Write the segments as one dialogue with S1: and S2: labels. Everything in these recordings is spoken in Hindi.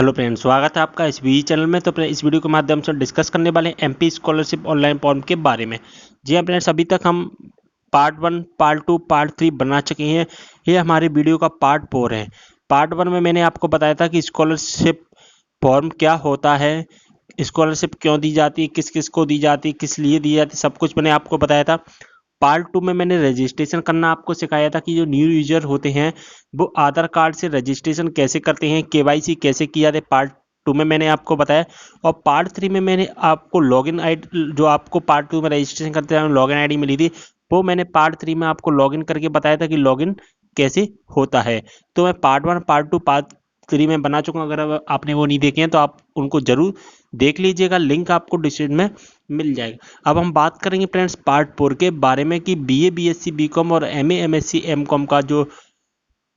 S1: हेलो फ्रेंड, स्वागत है आपका इस वी चैनल में। तो फ्रेंड, इस वीडियो के माध्यम से डिस्कस करने वाले हैं एमपी स्कॉलरशिप ऑनलाइन फॉर्म के बारे में। जी हाँ फ्रेंड्स, अभी तक हम पार्ट 1, पार्ट 2, पार्ट 3 बना चुके हैं। ये हमारे वीडियो का पार्ट 4 है। पार्ट 1 में मैंने आपको बताया था कि स्कॉलरशिप फॉर्म क्या होता है, स्कॉलरशिप क्यों दी जाती है, किस किस को दी जाती है, किस लिए दी जाती है, सब कुछ मैंने आपको बताया था। पार्ट 2 में मैंने रजिस्ट्रेशन करना आपको सिखाया था कि जो न्यू यूजर होते हैं वो आधार कार्ड से रजिस्ट्रेशन कैसे करते हैं, केवाईसी कैसे किया जाए, पार्ट 2 में मैंने आपको बताया। और पार्ट 3 में मैंने आपको लॉगिन आईडी, जो आपको पार्ट 2 में रजिस्ट्रेशन करते हैं लॉगिन आईडी मिली थी, वो मैंने पार्ट 3 में आपको लॉगिन करके बताया था कि लॉगिन कैसे होता है। तो मैं पार्ट 1, पार्ट 2, पार्ट 3 में बना चुका हूँ। अगर आपने वो नहीं देखे हैं तो आप उनको जरूर देख लीजिएगा, लिंक आपको डिस्क्रिप्शन में मिल जाएगा। अब हम बात करेंगे फ्रेंड्स पार्ट 4 के बारे में कि बीए, बीएससी, बीकॉम और एमए, एमएससी, एमकॉम का जो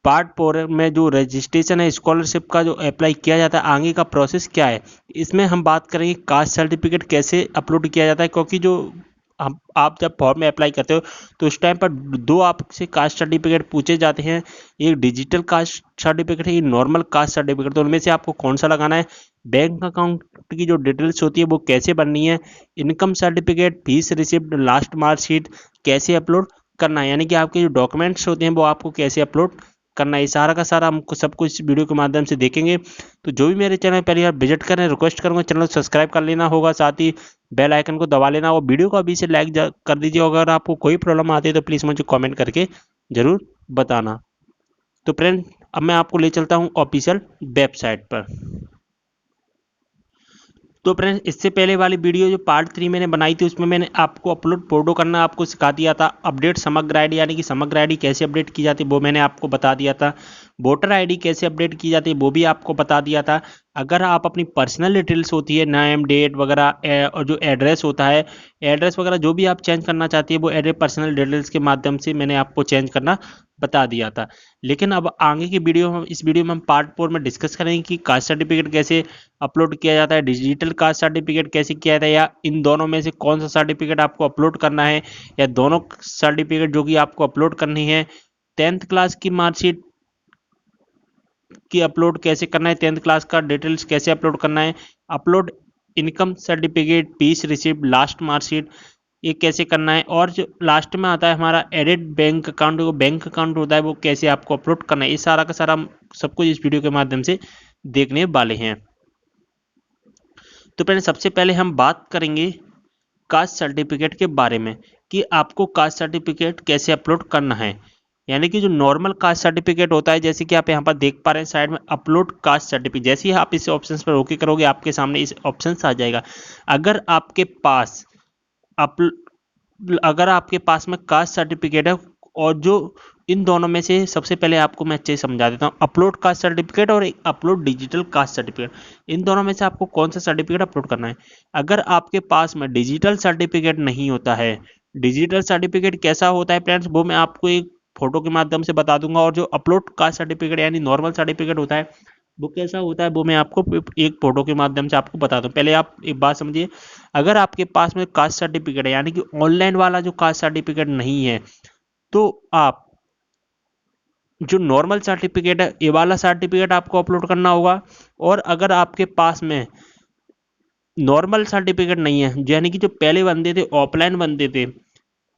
S1: पार्ट 4 में जो रजिस्ट्रेशन है स्कॉलरशिप का, जो अप्लाई किया जाता है, आगे का प्रोसेस क्या है। इसमें हम बात करेंगे कास्ट सर्टिफिकेट कैसे अपलोड किया जाता है, क्योंकि जो आप जब फॉर्म में अप्लाई करते हो तो उस टाइम पर दो आपसे कास्ट सर्टिफिकेट पूछे जाते हैं। एक डिजिटल कास्ट सर्टिफिकेट है, एक नॉर्मल कास्ट सर्टिफिकेट। तो उनमें से आपको कौन सा लगाना है, बैंक अकाउंट की जो डिटेल्स होती है वो कैसे बननी है, income certificate, fees receipt, last marksheet कैसे अपलोड करना है, यानी कि आपके जो डॉक्यूमेंट्स होते हैं वो आपको कैसे अपलोड करना है। सारा का सारा हमको सब कुछ वीडियो के माध्यम से देखेंगे। तो जो भी मेरे चैनल पहली बार विजिट करें, रिक्वेस्ट करूंगा चैनल को सब्सक्राइब कर लेना होगा, साथ ही बेल आइकन को दबा लेना और वीडियो को अभी से लाइक कर दीजिए। अगर आपको कोई प्रॉब्लम आती है तो प्लीज़ मुझे कमेंट करके ज़रूर बताना। तो फ्रेंड, अब मैं आपको ले चलता हूँ ऑफिशियल वेबसाइट पर। तो फ्रेंड्स, इससे पहले वाली वीडियो जो पार्ट 3 मैंने बनाई थी उसमें मैंने आपको अपलोड फोटो करना आपको सिखा दिया था। अपडेट समग्र आईडी, यानी कि समग्र आईडी कैसे अपडेट की जाती है वो मैंने आपको बता दिया था। वोटर आईडी कैसे अपडेट की जाती है वो भी आपको बता दिया था। अगर आप अपनी पर्सनल डिटेल्स होती है, नाम, डेट वगैरह, और जो एड्रेस होता है, एड्रेस वगैरह जो भी आप चेंज करना चाहती है वो एड्रेस पर्सनल डिटेल्स के माध्यम से मैंने आपको चेंज करना बता दिया था। लेकिन अब आगे की वीडियो हम इस वीडियो में हम पार्ट 4 में डिस्कस करेंगे कि कास्ट सर्टिफिकेट कैसे अपलोड किया जाता है, डिजिटल कास्ट सर्टिफिकेट कैसे किया जाता है, या इन दोनों में से कौन सा सर्टिफिकेट आपको अपलोड करना है, या दोनों सर्टिफिकेट जो कि आपको अपलोड करनी है। 10th क्लास की मार्कशीट की अपलोड कैसे करना है, 10th क्लास का डिटेल्स कैसे अपलोड करना है, upload income certificate, fees receipt, last marksheet ये कैसे करना है, और जो लास्ट में आता है हमारा एडिट बैंक अकाउंट, वो बैंक अकाउंट होता है वो कैसे आपको अपलोड करना है। ये सारा का सारा हम सब कुछ इस वीडियो के माध्यम से देखने वाले हैं। तो पहले सबसे पहले हम बात करेंगे कास्ट सर्टिफिकेट के बारे में कि आपको कास्ट सर्टिफिकेट कैसे अपलोड करना है। यानी कि जो नॉर्मल कास्ट सर्टिफिकेट होता है, जैसे कि आप यहाँ पर देख पा रहे हैं साइड में अपलोड कास्ट सर्टिफिकेट, जैसे ही आप इस ऑप्शन पर ओके करोगे आपके सामने इस ऑप्शन आ जाएगा। अगर आपके पास अगर आपके पास में कास्ट सर्टिफिकेट है, और जो इन दोनों में से सबसे पहले आपको मैं अच्छे से समझा देता हूँ, अपलोड कास्ट सर्टिफिकेट और एक अपलोड डिजिटल कास्ट सर्टिफिकेट, इन दोनों में से आपको कौन सा सर्टिफिकेट अपलोड करना है। अगर आपके पास में डिजिटल सर्टिफिकेट नहीं होता है, डिजिटल सर्टिफिकेट कैसा होता है फ्रेंड्स वो मैं आपको एक फोटो के माध्यम से बता दूंगा। और जो अपलोड कास्ट सर्टिफिकेट यानी नॉर्मल सर्टिफिकेट होता है वो कैसा होता है वो मैं आपको एक फोटो के माध्यम से आपको बता दूं। पहले आप एक बात समझिए, अगर आपके पास में कास्ट सर्टिफिकेट है यानी कि ऑनलाइन वाला जो कास्ट सर्टिफिकेट नहीं है, तो आप जो नॉर्मल सर्टिफिकेट है ये वाला सर्टिफिकेट आपको अपलोड करना होगा। और अगर आपके पास में नॉर्मल सर्टिफिकेट नहीं है, यानी कि जो पहले बनते थे ऑफलाइन बनते थे,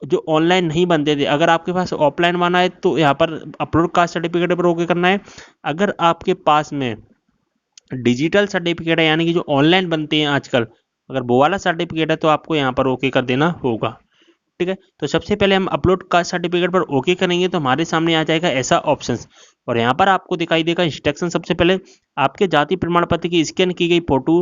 S1: जो ऑनलाइन नहीं बनते थे, अगर आपके पास ऑफलाइन बना है तो यहाँ पर अपलोड कास्ट सर्टिफिकेट पर ओके करना है। अगर आपके पास में डिजिटल सर्टिफिकेट है यानी कि जो ऑनलाइन बनते हैं आजकल, अगर वो वाला सर्टिफिकेट है तो आपको यहाँ पर ओके कर देना होगा। ठीक है, तो सबसे पहले हम अपलोड कास्ट सर्टिफिकेट पर ओके करेंगे तो हमारे सामने आ जाएगा ऐसा ऑप्शन, और यहाँ पर आपको दिखाई देगा इंस्ट्रक्शन। सबसे पहले आपके जाति प्रमाण पत्र की स्कैन की गई फोटो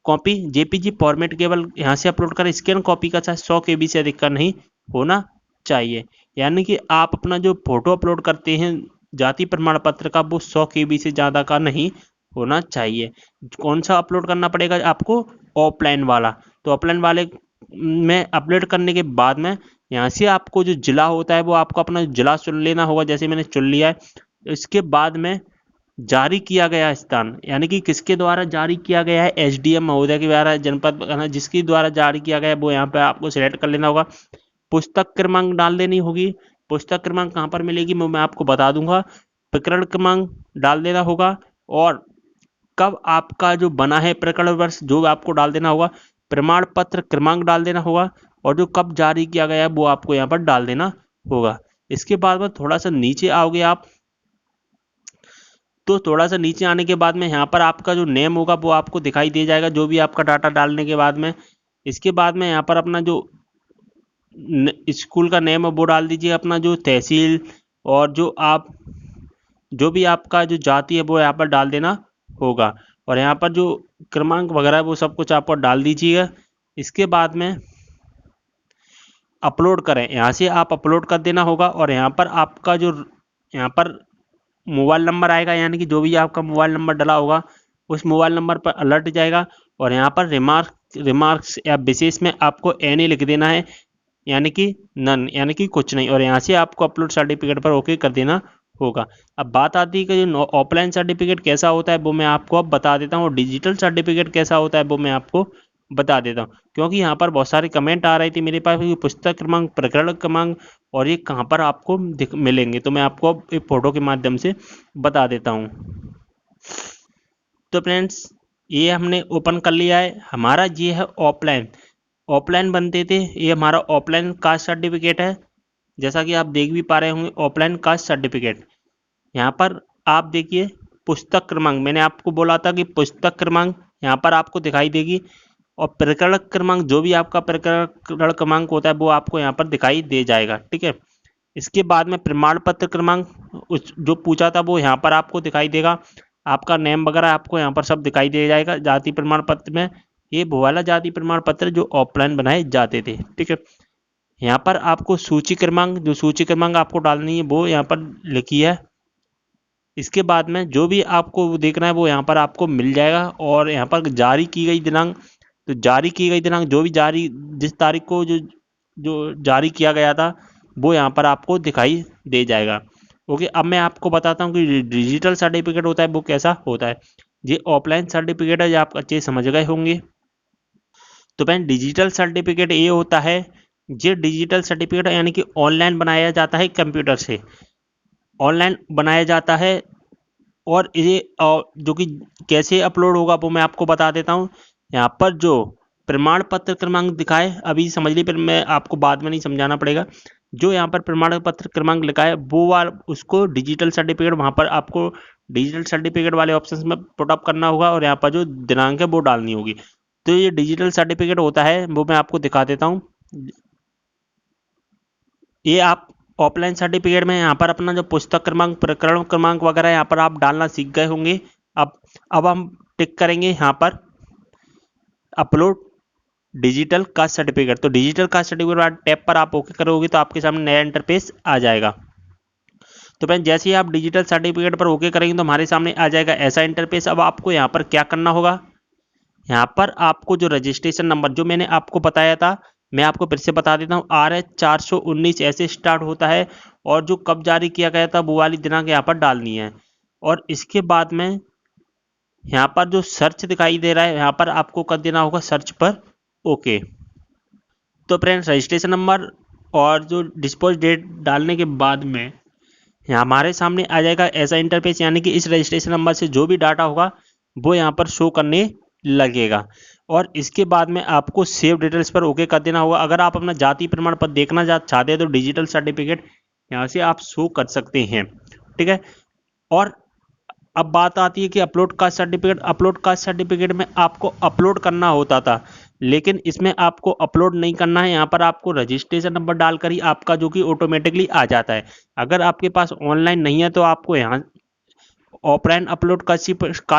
S1: कॉपी जेपीजी फॉर्मेट केवल यहाँ से अपलोड करें। स्कैन कॉपी का चाहे 100 KB से अधिक का नहीं होना चाहिए, यानी कि आप अपना जो फोटो अपलोड करते हैं जाति प्रमाण पत्र का वो 100 KB से ज़्यादा का नहीं होना चाहिए। कौन सा अपलोड करना पड़ेगा आपको, ऑफलाइन वाला। तो ऑफलाइन वाले में अपलोड करने के बाद में यहाँ से आपको जो जिला होता है वो आपको अपना जिला चुन लेना होगा, जैसे मैंने चुन लिया है। इसके बाद में जारी किया गया स्थान, यानी कि किसके द्वारा जारी किया गया है, एसडीएम महोदय के द्वारा, जनपद जिसके द्वारा जारी किया गया है वो यहाँ पे आपको सिलेक्ट कर लेना होगा। पुस्तक क्रमांक डाल देनी होगी। पुस्तक क्रमांक कहाँ पर मिलेगी मैं आपको बता दूंगा, प्रकरण क्रमांक डाल देना होगा। और कब आपका जो बना है प्रकरण वर्ष जो आपको डाल देना होगा, प्रमाण पत्र क्रमांक डाल देना होगा, और जो कब जारी किया गया है वो आपको यहाँ पर डाल देना होगा। इसके बाद में थोड़ा सा नीचे आओगे आप, तो थोड़ा सा नीचे आने के बाद में यहाँ पर आपका जो नेम होगा वो आपको दिखाई दे जाएगा, जो भी आपका डाटा डालने के बाद में। इसके बाद में यहाँ पर अपना जो स्कूल का नेम है वो डाल दीजिए, अपना जो तहसील, और जो भी आपका जो जाति है वो यहाँ पर डाल देना होगा, और यहाँ पर जो क्रमांक वगैरह वो सब कुछ आपको डाल दीजिएगा। इसके बाद में अपलोड करें, यहाँ से आप अपलोड कर देना होगा, और यहाँ पर आपका जो यहाँ पर मोबाइल नंबर आएगा, यानी कि जो भी आपका मोबाइल नंबर डला होगा उस मोबाइल नंबर पर अलर्ट जाएगा, और यहाँ पर रिमार्क्स या विशेष में आपको एनी लिख देना है, यानी कि नन, यानी कि कुछ नहीं, और यहाँ से आपको अपलोड सर्टिफिकेट पर ओके कर देना होगा। अब बात आती है कि जो ऑफलाइन सर्टिफिकेट कैसा होता है वो मैं आपको अब बता देता हूँ, और डिजिटल सर्टिफिकेट कैसा होता है वो मैं आपको बता देता हूँ, क्योंकि यहाँ पर बहुत सारे कमेंट आ रहे थे मेरे पास कि पुस्तक क्रमांक, प्रकरण क्रमांक और ये कहाँ पर आपको मिलेंगे, तो मैं आपको अब एक फ़ोटो के माध्यम से बता देता हूँ। तो फ्रेंड्स, ये हमने ओपन कर लिया है, हमारा ये है ऑफलाइन बनते थे, ये हमारा ऑफलाइन कास्ट सर्टिफिकेट है। जैसा कि आप देख भी पा रहे होंगे ऑफलाइन कास्ट सर्टिफिकेट। यहाँ पर आप देखिए पुस्तक क्रमांक, मैंने आपको बोला था कि पुस्तक क्रमांक यहाँ पर आपको दिखाई देगी, और प्रकरण क्रमांक जो भी आपका प्रकरण क्रमांक होता है वो आपको यहाँ पर दिखाई दे जाएगा, ठीक है। इसके बाद में प्रमाण पत्र क्रमांक उस जो पूछा था वो यहाँ पर आपको दिखाई देगा, आपका नेम वगैरह आपको यहाँ पर सब दिखाई दे जाएगा। जाति प्रमाण पत्र में ये वो वाला जाति प्रमाण पत्र जो ऑफलाइन बनाए जाते थे, ठीक है। यहाँ पर आपको सूची क्रमांक, जो सूची क्रमांक आपको डालनी है वो यहाँ पर लिखी है। इसके बाद में जो भी आपको देखना है वो यहाँ पर आपको मिल जाएगा, और यहाँ पर जारी की गई दिनांक, तो जारी की गई दिनांक जो भी जिस तारीख को जो जारी किया गया था वो यहाँ पर आपको दिखाई दे जाएगा। ओके, अब मैं आपको बताता हूँ कि डिजिटल सर्टिफिकेट होता है वो कैसा होता है। ये ऑफलाइन सर्टिफिकेट है, जो आप अच्छे समझ गए होंगे। तो फ्रेंड, डिजिटल सर्टिफिकेट ये होता है, ये डिजिटल सर्टिफिकेट यानी कि ऑनलाइन बनाया जाता है, कंप्यूटर से ऑनलाइन बनाया जाता है। और ये जो कि कैसे अपलोड होगा वो मैं आपको बता देता हूँ। यहाँ पर जो प्रमाण पत्र क्रमांक दिखाए, अभी समझ ली, फिर मैं आपको बाद में नहीं समझाना पड़ेगा। जो यहाँ पर प्रमाण पत्र क्रमांक लिखा है वो उसको डिजिटल सर्टिफिकेट, वहाँ पर आपको डिजिटल सर्टिफिकेट वाले ऑप्शन में पुटअप करना होगा, और यहाँ पर जो दिनांक है वो डालनी होगी। तो ये डिजिटल सर्टिफिकेट होता है, वो मैं आपको दिखा देता हूँ। ये आप ऑफलाइन सर्टिफिकेट में यहाँ पर अपना जो पुस्तक क्रमांक, प्रकरण क्रमांक वगैरह यहाँ पर आप डालना सीख गए होंगे। अब हम टिक करेंगे यहाँ पर अपलोड डिजिटल कास्ट सर्टिफिकेट। तो डिजिटल कास्ट सर्टिफिकेट टैब पर आप ओके करोगे तो आपके सामने नया इंटरफेस आ जाएगा। तो फ्रेंड, जैसे ही आप डिजिटल सर्टिफिकेट पर ओके करेंगे तो हमारे सामने आ जाएगा ऐसा इंटरफेस। अब आपको यहाँ पर क्या करना होगा, यहाँ पर आपको जो रजिस्ट्रेशन नंबर जो मैंने आपको बताया था, मैं आपको फिर से बता देता हूँ, RH419 ऐसे स्टार्ट होता है, और जो कब जारी किया गया था वो वाली दिनांक यहाँ पर डालनी है। और इसके बाद में यहाँ पर जो सर्च दिखाई दे रहा है यहाँ पर आपको कर देना होगा सर्च पर ओके। तो फ्रेंड्स, रजिस्ट्रेशन नंबर और जो डिस्पोज डेट डालने के बाद में यहाँ हमारे सामने आ जाएगा ऐसा इंटरफेस, यानी कि इस रजिस्ट्रेशन नंबर से जो भी डाटा होगा वो यहाँ पर शो करने लगेगा। और इसके बाद में आपको सेव डिटेल्स पर ओके कर देना होगा। अगर आप अपना जाति प्रमाण पत्र देखना चाहते हैं तो डिजिटल सर्टिफिकेट यहाँ से आप शो कर सकते हैं, ठीक है। और अब बात आती है कि upload caste certificate. Upload caste certificate में आपको अपलोड करना होता था, लेकिन इसमें आपको अपलोड नहीं करना है। यहाँ पर आपको रजिस्ट्रेशन नंबर डालकर ही आपका जो कि ऑटोमेटिकली आ जाता है। अगर आपके पास ऑनलाइन नहीं है तो आपको यहाँ ऑफलाइन अपलोड कास्ट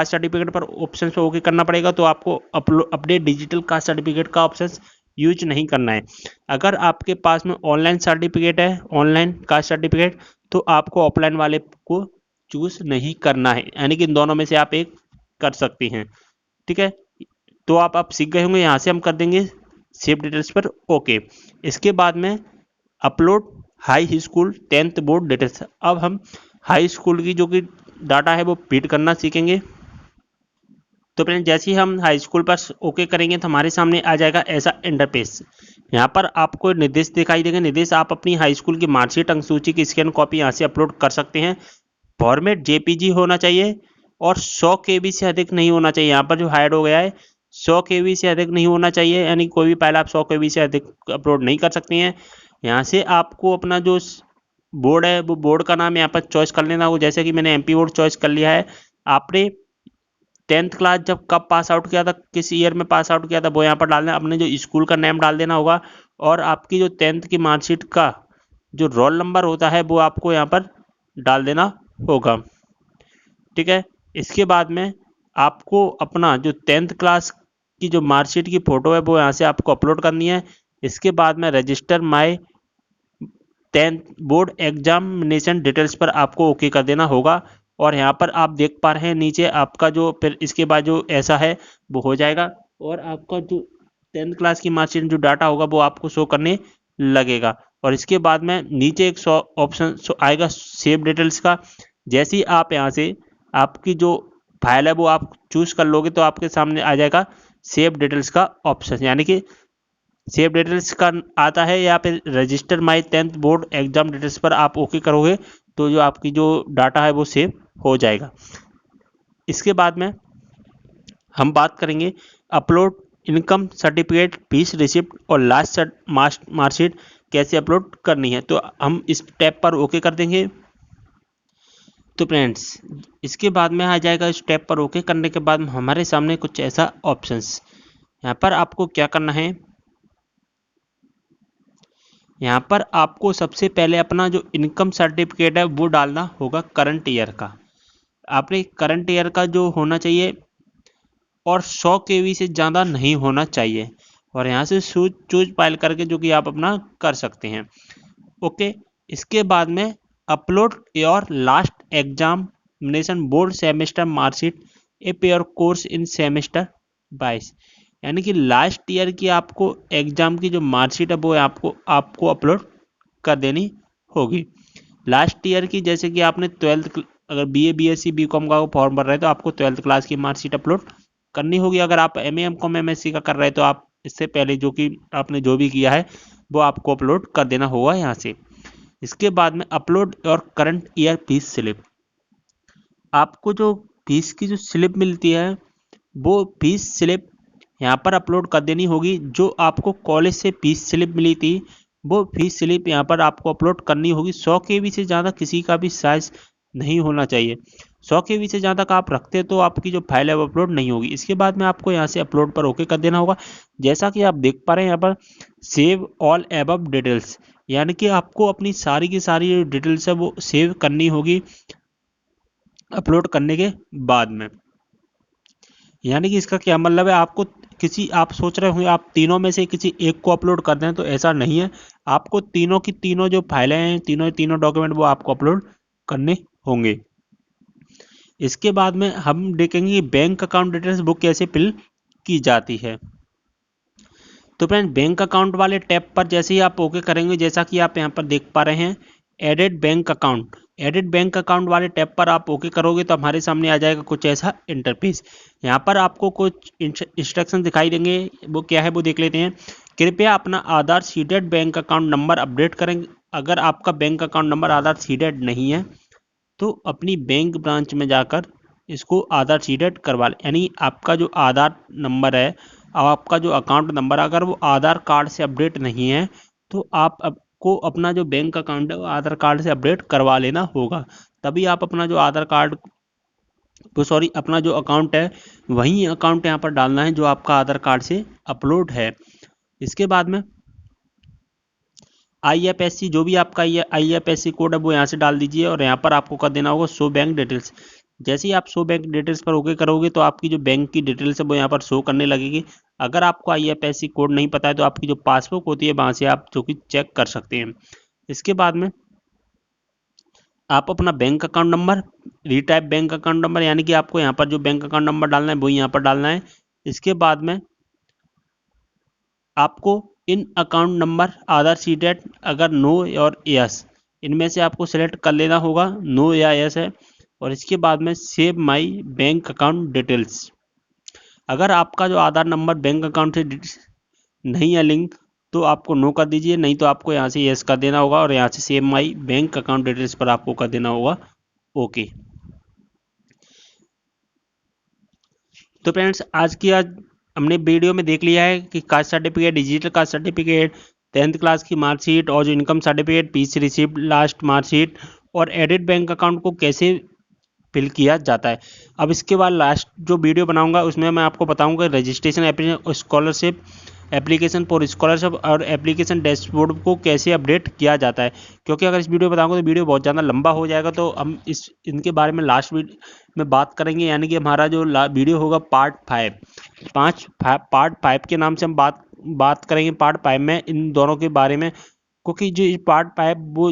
S1: सर्टिफिकेट पर ऑप्शन पे ओके करना पड़ेगा, तो आपको अपडेट डिजिटल कास्ट सर्टिफिकेट का ऑप्शन यूज नहीं करना है। अगर आपके पास में ऑनलाइन सर्टिफिकेट है, ऑनलाइन कास्ट सर्टिफिकेट, तो आपको ऑफलाइन वाले को चूज नहीं करना है, यानी कि इन दोनों में से आप एक कर सकती हैं, ठीक है। तो आप सीख गए होंगे। यहाँ से हम कर देंगे सेव डिटेल्स पर ओके। इसके बाद में upload high school 10th board details. अब हम हाई स्कूल की जो कि डाटा है वो फीड करना सीखेंगे। तो फ्रेंड, जैसे ही हम हाई स्कूल पर ओके करेंगे तो हमारे सामने आ जाएगा ऐसा इंटरफेस। यहाँ पर आपको निर्देश दिखाई देंगे। निर्देश, आप अपनी हाई स्कूल की मार्कशीट अंक सूची की स्कैन कॉपी यहाँ से अपलोड कर सकते हैं। फॉर्मेट JPG होना चाहिए, और 100 KB से अधिक नहीं होना चाहिए। यहाँ पर जो हाइड हो गया है 100 KB से अधिक नहीं होना चाहिए, यानी कोई भी फाइल आप 100 KB से अधिक अपलोड नहीं कर सकती हैं। यहाँ से आपको अपना जो बोर्ड है वो बोर्ड का नाम यहाँ पर चॉइस कर लेना हो, जैसे कि मैंने MP बोर्ड चॉइस कर लिया है। आपने 10th क्लास जब कब पास आउट किया था, किस ईयर में पास आउट किया था, वो यहाँ पर डालना है। अपने जो स्कूल का नेम डाल देना होगा और आपकी जो 10th की मार्कशीट का जो रोल नंबर होता है वो आपको यहाँ पर डाल देना होगा। ठीक है, इसके बाद में आपको अपना जो 10th क्लास की जो मार्कशीट की फ़ोटो है वो यहाँ से आपको अपलोड करनी है। इसके बाद में register my 10th board examination details पर आपको ओके कर देना होगा। और यहाँ पर आप देख पा रहे हैं नीचे आपका जो फिर इसके बाद जो ऐसा है वो हो जाएगा और आपका जो 10th क्लास की मार्कशीट जो डाटा होगा वो आपको शो करने लगेगा। और इसके बाद में नीचे एक ऑप्शन आएगा सेव डिटेल्स का। जैसे ही आप यहाँ से आपकी जो फाइल है वो आप चूज कर लोगे तो आपके सामने आ जाएगा सेव डिटेल्स का ऑप्शन, यानी कि सेव डिटेल्स का आता है या फिर register my 10th board exam details पर आप ओके करोगे तो जो आपकी जो डाटा है वो सेव हो जाएगा। इसके बाद में हम बात करेंगे upload income certificate, fees receipt और लास्ट मार्कशीट कैसे अपलोड करनी है। तो हम इस टैब पर ओके कर देंगे। तो फ्रेंड्स इसके बाद में आ जाएगा इस टैब पर ओके करने के बाद हमारे सामने कुछ ऐसा ऑप्शंस। यहाँ पर आपको क्या करना है, यहाँ पर आपको सबसे पहले अपना जो इनकम सर्टिफिकेट है वो डालना होगा करंट ईयर का। आपने करंट ईयर का जो होना चाहिए और 100 KB से ज़्यादा नहीं होना चाहिए। और यहाँ से चूज फाइल करके जो कि आप अपना कर सकते हैं। ओके, इसके बाद में upload your last examination board semester marksheet if your course in semester 22, यानी कि लास्ट ईयर की आपको एग्जाम की जो मार्कशीट है वो आपको अपलोड कर देनी होगी। लास्ट ईयर की, जैसे कि आपने 12th अगर BA BSc BCom का फॉर्म भर रहे हैं तो आपको 12th क्लास की मार्कशीट अपलोड करनी होगी। अगर आप MA MCom MSc का कर रहे हैं तो आप इससे पहले जो कि आपने जो भी किया है वो आपको अपलोड कर देना होगा यहाँ से। इसके बाद में अपलोड और करंट ईयर फीस स्लिप। आपको जो फीस की जो स्लिप मिलती है वो फीस स्लिप यहाँ पर अपलोड कर देनी होगी। जो आपको कॉलेज से फीस स्लिप मिली थी वो फीस स्लिप यहाँ पर आपको अपलोड करनी होगी। 100 KB से ज़्यादा किसी का भी साइज नहीं होना चाहिए। 100 KB से ज़्यादा का आप रखते हैं तो आपकी जो फाइल है वो अपलोड नहीं होगी। इसके बाद में आपको यहाँ से अपलोड पर ओके कर देना होगा। जैसा कि आप देख पा रहे हैं यहाँ पर सेव ऑल एबव डिटेल्स, यानी कि आपको अपनी सारी की सारी जो डिटेल्स है वो सेव करनी होगी अपलोड करने के बाद में। यानी कि इसका क्या मतलब है, आपको किसी, आप सोच रहे होंगे आप तीनों में से किसी एक को अपलोड कर दें, तो ऐसा नहीं है। आपको तीनों की तीनों जो फाइलें हैं, तीनों डॉक्यूमेंट वो आपको अपलोड करने होंगे। इसके बाद में हम देखेंगे कि बैंक अकाउंट डिटेल्स बुक कैसे फिल की जाती है। तो फ्रेंड बैंक अकाउंट वाले टैब पर जैसे ही आप ओके करेंगे, जैसा कि आप यहाँ पर देख पा रहे हैं edit bank account, edit bank account वाले टैब पर आप ओके करोगे तो हमारे सामने आ जाएगा कुछ ऐसा इंटरफेस। यहाँ पर आपको कुछ इंस्ट्रक्शन दिखाई देंगे, वो क्या है वो देख लेते हैं। कृपया अपना Aadhaar seeded bank account number update करें। अगर आपका bank account number Aadhaar seeded नहीं है तो अपनी बैंक ब्रांच में जाकर इसको आधार सीडेड करवा लें। यानी आपका जो आधार नंबर है और आपका जो अकाउंट नंबर अगर वो आधार कार्ड से अपडेट नहीं है तो आपको अपना जो बैंक अकाउंट है वो आधार कार्ड से अपडेट करवा लेना होगा। तभी आप अपना जो आधार कार्ड अपना जो अकाउंट है वही अकाउंट यहाँ पर डालना है जो आपका आधार कार्ड से अपलोड है। इसके बाद में IFSC, जो भी आपका IFSC कोड है वो यहाँ से डाल दीजिए और यहाँ पर आपको कर देना होगा शो बैंक डिटेल्स। जैसे ही आप शो बैंक डिटेल्स पर ओके करोगे तो आपकी जो बैंक की डिटेल्स है वो यहाँ पर शो करने लगेगी। अगर आपको IFSC कोड नहीं पता है तो आपकी जो पासबुक होती है वहाँ से आप जो कि चेक कर सकते हैं। इसके बाद में आप अपना bank account number, retype bank account number, यानी कि आपको यहाँ पर जो बैंक अकाउंट नंबर डालना है वही यहाँ पर डालना है। इसके बाद में आपको इन अकाउंट नंबर आधार सीडेड अगर नो और यस इनमें से आपको सेलेक्ट कर लेना होगा, नो या यस है। और इसके बाद में save my bank account details, अगर आपका जो आधार नंबर बैंक अकाउंट से नहीं है लिंक तो आपको नो कर दीजिए, नहीं तो आपको यहाँ से यस कर देना होगा और यहाँ से save my bank account details पर आपको कर देना होगा ओके। तो फ्रेंड्स आज हमने वीडियो में देख लिया है कि caste certificate, digital caste certificate, 10th class की मार्कशीट और जो income certificate, fees receipt, last marksheet और एडिट बैंक अकाउंट को कैसे फिल किया जाता है। अब इसके बाद लास्ट जो वीडियो बनाऊंगा उसमें मैं आपको बताऊंगा registration application, scholarship application for scholarship और एप्लीकेशन डैशबोर्ड को कैसे अपडेट किया जाता है। क्योंकि अगर इस वीडियो बताऊंगा तो वीडियो बहुत ज़्यादा लंबा हो जाएगा, तो हम इनके बारे में लास्ट वीडियो में बात करेंगे। यानी कि हमारा जो वीडियो होगा पार्ट 5 पार्ट 5 के नाम से हम बात करेंगे पार्ट 5 में इन दोनों के बारे में। क्योंकि जो पार्ट 5 वो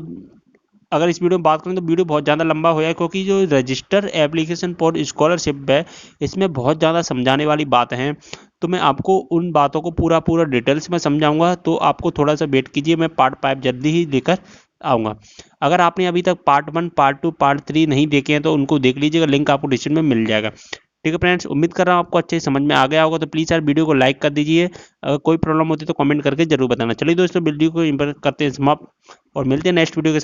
S1: अगर इस वीडियो में बात करें तो वीडियो बहुत ज़्यादा लंबा हो जाए, क्योंकि जो रजिस्टर एप्लीकेशन फॉर स्कॉलरशिप है इसमें बहुत ज़्यादा समझाने वाली बात है। तो मैं आपको उन बातों को पूरा डिटेल्स में समझाऊंगा, तो आपको थोड़ा सा वेट कीजिए, मैं पार्ट 5 जल्दी ही लेकर आऊँगा। अगर आपने अभी तक पार्ट 1, पार्ट 2, पार्ट 3 नहीं देखे हैं तो उनको देख लीजिएगा, लिंक आपको डिस्क्रिप्शन में मिल जाएगा। ठीक है फ्रेंड्स, उम्मीद कर रहा हूँ आपको अच्छे से समझ में आ गया होगा। तो प्लीज़ यार वीडियो को लाइक कर दीजिए, अगर कोई प्रॉब्लम होती है तो कमेंट करके जरूर बताना। चलिए दोस्तों, वीडियो को करते हैं समाप्त और मिलते हैं नेक्स्ट वीडियो के